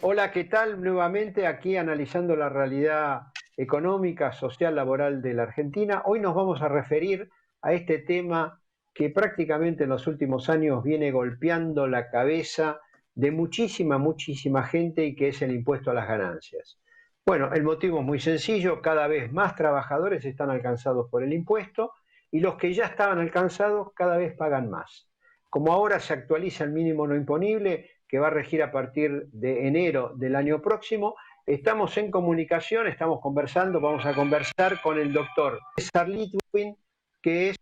Hola, ¿qué tal? Nuevamente aquí analizando la realidad económica, social, laboral de la Argentina. Hoy nos vamos a referir a este tema que prácticamente en los últimos años viene golpeando la cabeza de muchísima gente y que es el impuesto a las ganancias. Bueno, el motivo es muy sencillo, cada vez más trabajadores están alcanzados por el impuesto y los que ya estaban alcanzados cada vez pagan más. Como ahora se actualiza el mínimo no imponible, que va a regir a partir de enero del año próximo, estamos en comunicación, estamos conversando, vamos a conversar con el doctor César Litwin, que es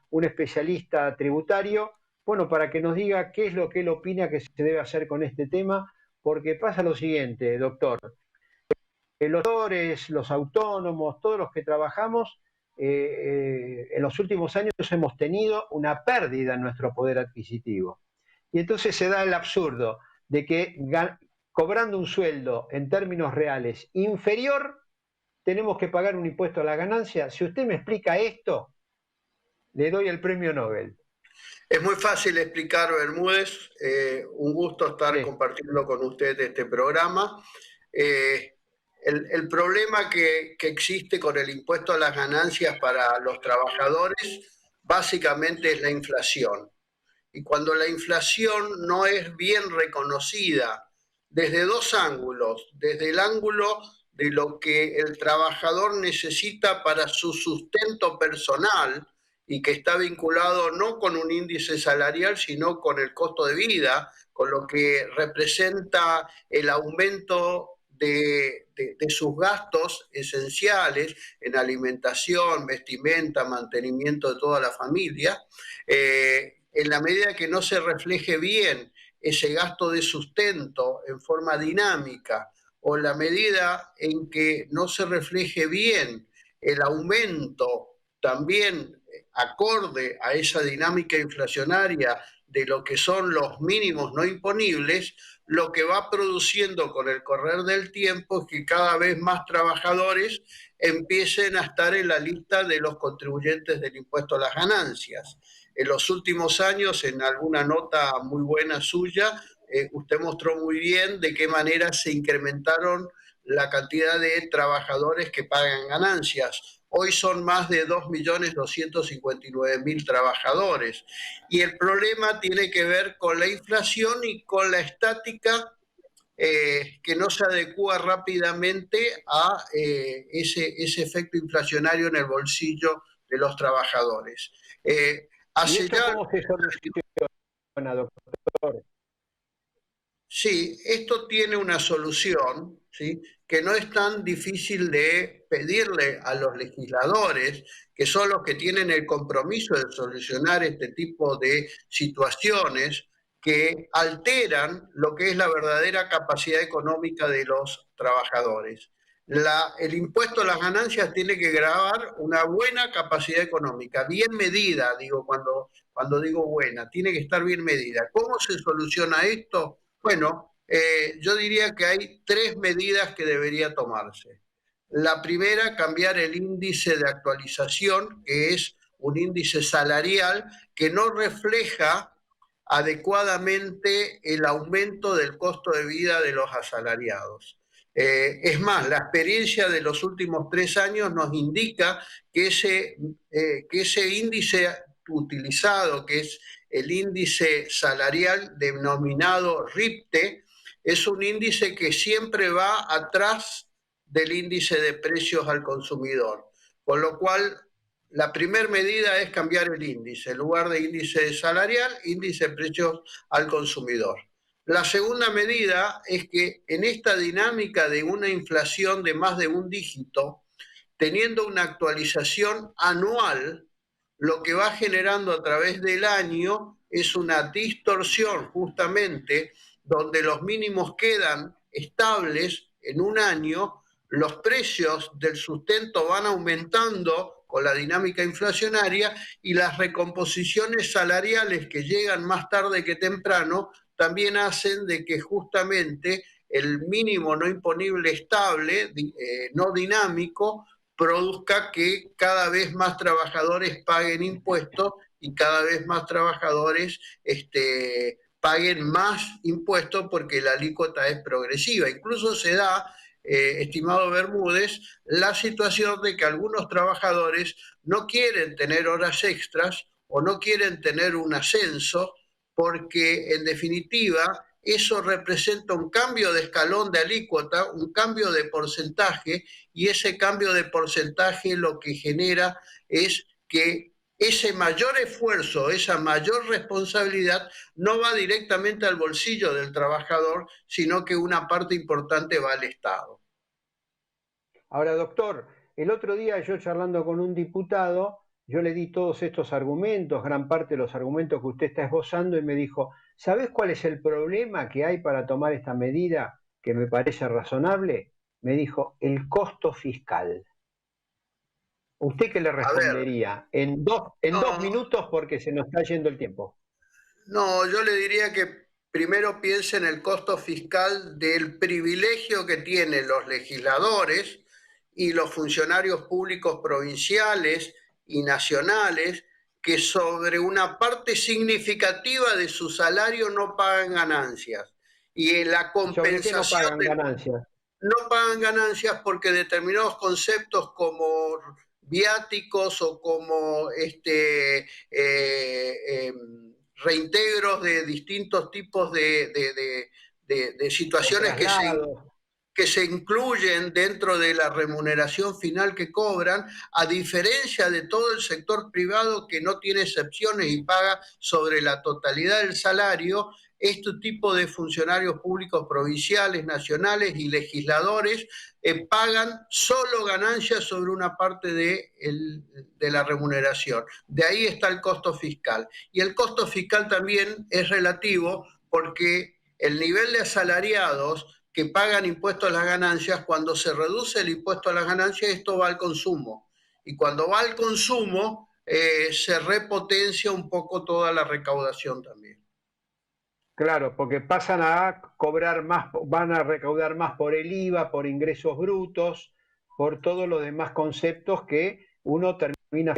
un especialista tributario, bueno, para que nos diga qué es lo que él opina que se debe hacer con este tema, porque pasa lo siguiente, doctor, los doctores, los autónomos, todos los que trabajamos, en los últimos años hemos tenido una pérdida en nuestro poder adquisitivo. Y entonces se da el absurdo de que cobrando un sueldo en términos reales inferior, tenemos que pagar un impuesto a la ganancia. Si usted me explica esto, le doy el premio Nobel. Es muy fácil explicar, Bermúdez. Un gusto estar Sí. compartiendo con usted este programa. El problema que existe con el impuesto a las ganancias para los trabajadores básicamente es la inflación. Y cuando la inflación no es bien reconocida desde dos ángulos, desde el ángulo de lo que el trabajador necesita para su sustento personal, y que está vinculado no con un índice salarial, sino con el costo de vida, con lo que representa el aumento de sus gastos esenciales en alimentación, vestimenta, mantenimiento de toda la familia. En la medida que no se refleje bien ese gasto de sustento en forma dinámica, o en la medida en que no se refleje bien el aumento también acorde a esa dinámica inflacionaria de lo que son los mínimos no imponibles, lo que va produciendo con el correr del tiempo es que cada vez más trabajadores empiecen a estar en la lista de los contribuyentes del impuesto a las ganancias. En los últimos años, en alguna nota muy buena suya, usted mostró muy bien de qué manera se incrementaron la cantidad de trabajadores que pagan ganancias. Hoy son más de 2.259.000 trabajadores. Y el problema tiene que ver con la inflación y con la estática que no se adecua rápidamente a ese efecto inflacionario en el bolsillo de los trabajadores. ¿Y Hace esto ya... cómo se soluciona, doctor? Sí, esto tiene una solución, ¿sí?, que no es tan difícil de pedirle a los legisladores, que son los que tienen el compromiso de solucionar este tipo de situaciones que alteran lo que es la verdadera capacidad económica de los trabajadores. El impuesto a las ganancias tiene que gravar una buena capacidad económica, bien medida, digo, cuando digo buena, tiene que estar bien medida. ¿Cómo se soluciona esto? Bueno, yo diría que hay tres medidas que debería tomarse. La primera, cambiar el índice de actualización, que es un índice salarial que no refleja adecuadamente el aumento del costo de vida de los asalariados. Es más, la experiencia de los últimos 3 años nos indica que ese índice utilizado, que es el índice salarial denominado RIPTE, es un índice que siempre va atrás del índice de precios al consumidor. Con lo cual, la primera medida es cambiar el índice. En lugar de índice salarial, índice de precios al consumidor. La segunda medida es que en esta dinámica de una inflación de más de un dígito, teniendo una actualización anual, lo que va generando a través del año es una distorsión justamente donde los mínimos quedan estables en un año, los precios del sustento van aumentando con la dinámica inflacionaria y las recomposiciones salariales que llegan más tarde que temprano también hacen de que justamente el mínimo no imponible estable, no dinámico, produzca que cada vez más trabajadores paguen impuestos y cada vez más trabajadores paguen más impuestos porque la alícuota es progresiva. Incluso se da, estimado Bermúdez, la situación de que algunos trabajadores no quieren tener horas extras o no quieren tener un ascenso porque en definitiva eso representa un cambio de escalón de alícuota, un cambio de porcentaje, y ese cambio de porcentaje lo que genera es que ese mayor esfuerzo, esa mayor responsabilidad no va directamente al bolsillo del trabajador, sino que una parte importante va al Estado. Ahora, doctor, el otro día yo charlando con un diputado, yo le di todos estos argumentos, gran parte de los argumentos que usted está esbozando, y me dijo, ¿sabés cuál es el problema que hay para tomar esta medida que me parece razonable? Me dijo, el costo fiscal. ¿Usted qué le A ver, respondería? En dos no, minutos porque se nos está yendo el tiempo. no, yo le diría que primero piense en el costo fiscal del privilegio que tienen los legisladores y los funcionarios públicos provinciales y nacionales, que sobre una parte significativa de su salario no pagan ganancias. Y en la ¿Y sobre qué no compensación pagan de ganancias? no pagan ganancias porque determinados conceptos como viáticos o como reintegros de distintos tipos de O situaciones traslados. que se incluyen dentro de la remuneración final que cobran, a diferencia de todo el sector privado que no tiene excepciones y paga sobre la totalidad del salario. Este tipo de funcionarios públicos provinciales, nacionales y legisladores pagan solo ganancias sobre una parte de la remuneración. De ahí está el costo fiscal. Y el costo fiscal también es relativo porque el nivel de asalariados que pagan impuestos a las ganancias, cuando se reduce el impuesto a las ganancias, esto va al consumo. Y cuando va al consumo, se repotencia un poco toda la recaudación también. Claro, porque pasan a cobrar más, van a recaudar más por el IVA, por ingresos brutos, por todos los demás conceptos que uno termina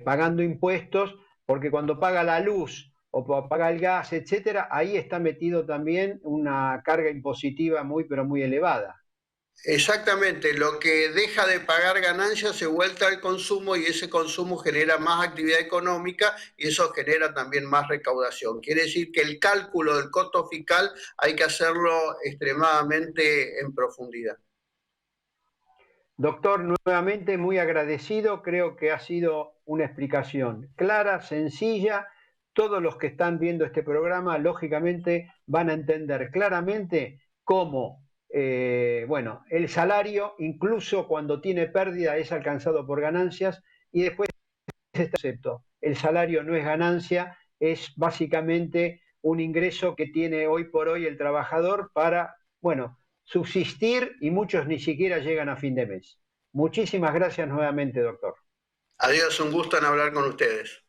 pagando impuestos, porque cuando paga la luz o paga el gas, etcétera, ahí está metido también una carga impositiva muy, pero muy elevada. Exactamente, lo que deja de pagar ganancias se vuelta al consumo y ese consumo genera más actividad económica y eso genera también más recaudación. Quiere decir que el cálculo del costo fiscal hay que hacerlo extremadamente en profundidad. Doctor, nuevamente muy agradecido, creo que ha sido una explicación clara, sencilla. Todos los que están viendo este programa, lógicamente, van a entender claramente cómo, bueno, el salario, incluso cuando tiene pérdida, es alcanzado por ganancias, y después este concepto, el salario no es ganancia, es básicamente un ingreso que tiene hoy por hoy el trabajador para, bueno, subsistir, y muchos ni siquiera llegan a fin de mes. Muchísimas gracias nuevamente, doctor. Adiós, un gusto en hablar con ustedes.